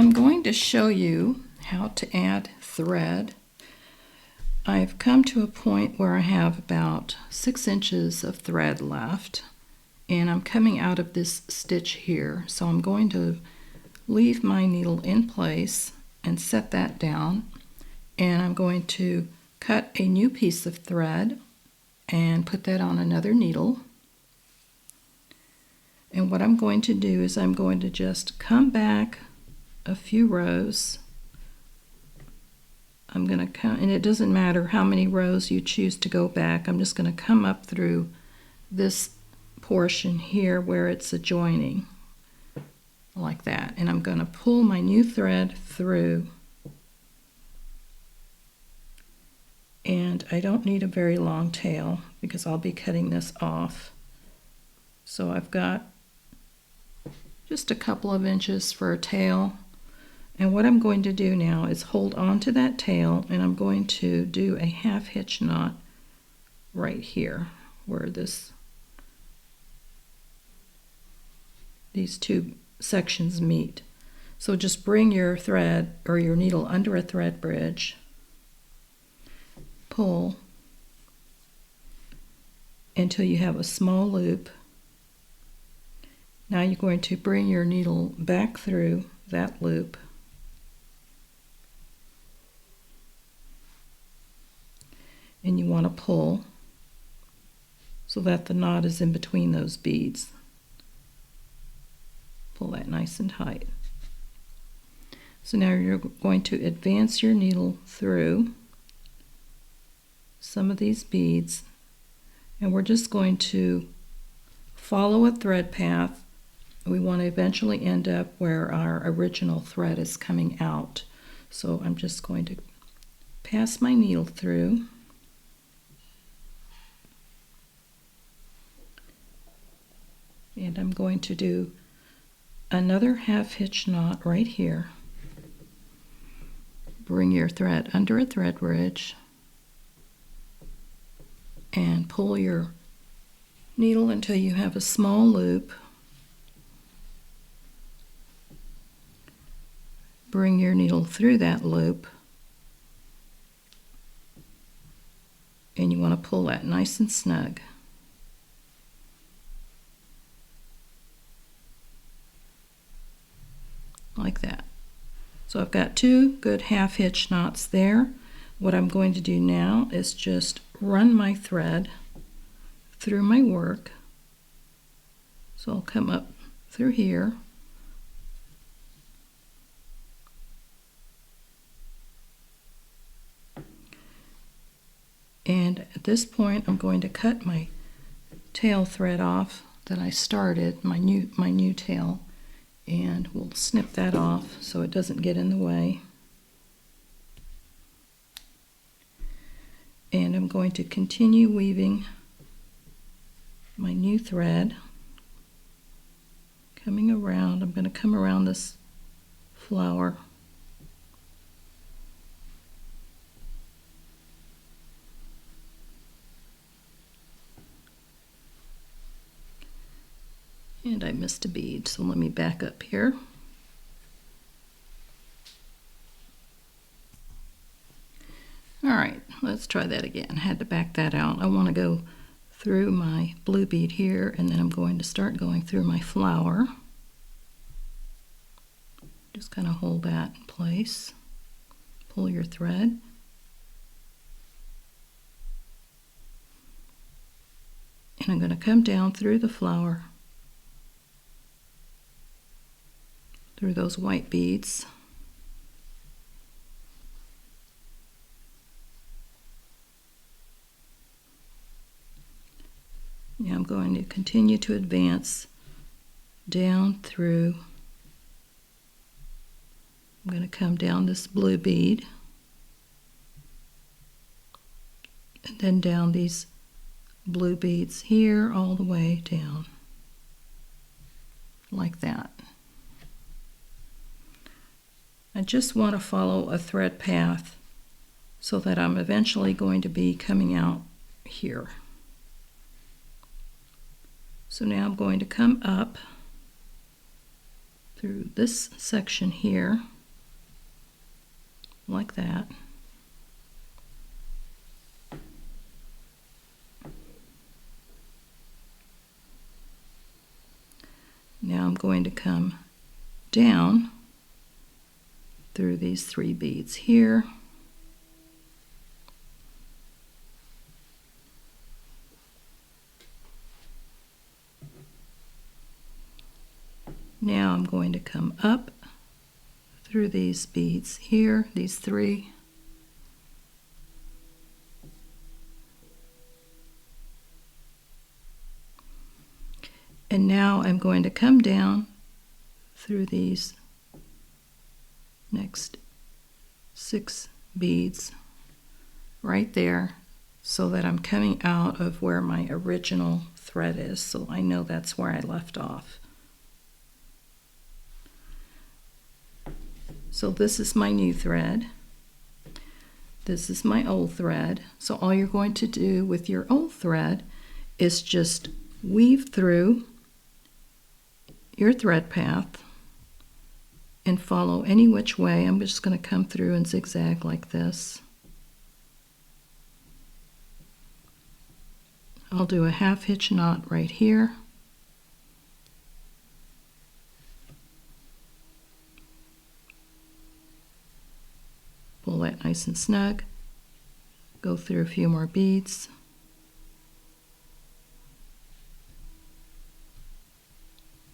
I'm going to show you how to add thread. I've come to a point where I have about 6 inches of thread left, and I'm coming out of this stitch here. So I'm going to leave my needle in place and set that down, and I'm going to cut a new piece of thread and put that on another needle. And what I'm going to do is I'm going to just come back a few rows. I'm going to come, and it doesn't matter how many rows you choose to go back. I'm just going to come up through this portion here where it's adjoining, like that. And I'm going to pull my new thread through. And I don't need a very long tail because I'll be cutting this off. So I've got just a couple of inches for a tail. And what I'm going to do now is hold on to that tail, and I'm going to do a half hitch knot right here where these two sections meet. So just bring your thread or your needle under a thread bridge, pull until you have a small loop. Now you're going to bring your needle back through that loop, and you want to pull so that the knot is in between those beads. Pull that nice and tight. So now you're going to advance your needle through some of these beads, and we're just going to follow a thread path. We want to eventually end up where our original thread is coming out. So I'm just going to pass my needle through. And I'm going to do another half hitch knot right here. Bring your thread under a thread bridge and pull your needle until you have a small loop. Bring your needle through that loop, and you want to pull that nice and snug. Like that. So I've got 2 good half hitch knots there. What I'm going to do now is just run my thread through my work. So I'll come up through here, and at this point I'm going to cut my tail thread off that I started, my new tail, and we'll snip that off so it doesn't get in the way. And I'm going to continue weaving my new thread, coming around. I'm going to come around this flower. And I missed a bead, so let me back up here. All right, let's try that again. I had to back that out. I want to go through my blue bead here, and then I'm going to start going through my flower. Just kind of hold that in place. Pull your thread. And I'm going to come down through the flower, through those white beads. Now I'm going to continue to advance down through. I'm going to come down this blue bead, and then down these blue beads here all the way down, like that. I just want to follow a thread path so that I'm eventually going to be coming out here. So now I'm going to come up through this section here, like that. Now I'm going to come down through these 3 beads here. Now I'm going to come up through these beads here, these 3. And now I'm going to come down through these next 6 beads right there, so that I'm coming out of where my original thread is, so I know that's where I left off. So this is my new thread. This is my old thread. So all you're going to do with your old thread is just weave through your thread path and follow any which way. I'm just going to come through and zigzag like this. I'll do a 1/2 hitch knot right here. Pull that nice and snug. Go through a few more beads.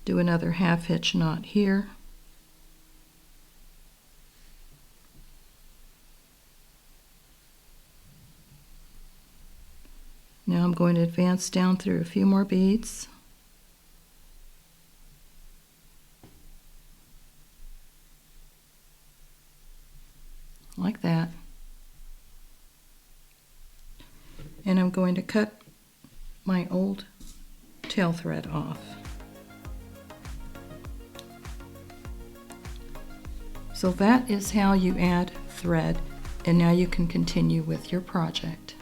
Do another 1/2 hitch knot here. Now I'm going to advance down through a few more beads. Like that. And I'm going to cut my old tail thread off. So that is how you add thread, and now you can continue with your project.